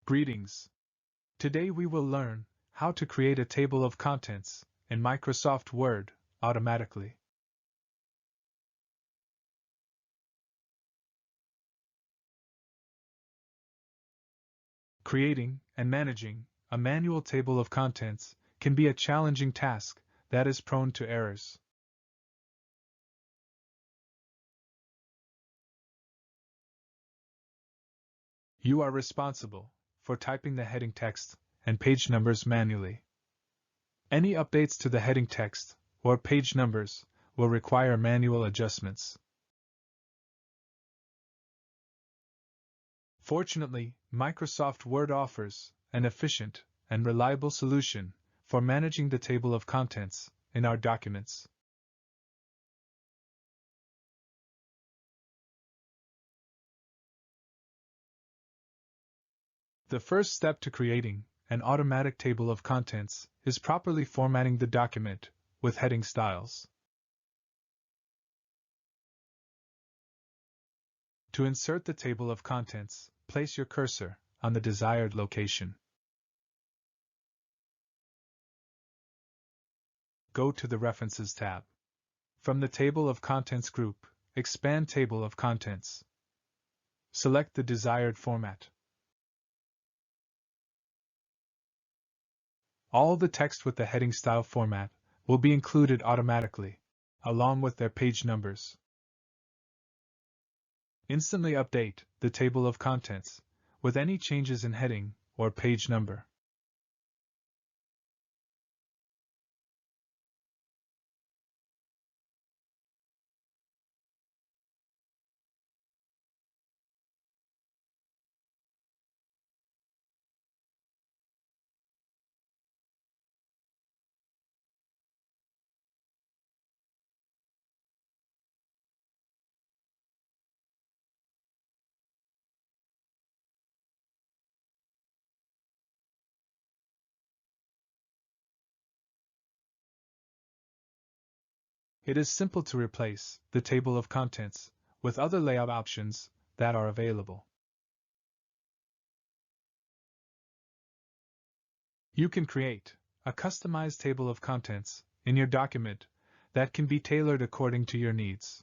Greetings. Today we will learn how to create a table of contents in Microsoft Word automatically. Creating and managing a manual table of contents can be a challenging task that is prone to errors. You are responsible for typing the heading text and page numbers manually. Any updates to the heading text or page numbers will require manual adjustments. Fortunately, Microsoft Word offers an efficient and reliable solution for managing the table of contents in our documents. The first step to creating an automatic table of contents is properly formatting the document with heading styles. To insert the table of contents, place your cursor on the desired location. Go to the References tab. From the Table of Contents group, expand Table of Contents. Select the desired format. All the text with the heading style format will be included automatically, along with their page numbers. Instantly update the table of contents with any changes in heading or page number. It is simple to replace the table of contents with other layout options that are available. You can create a customized table of contents in your document that can be tailored according to your needs.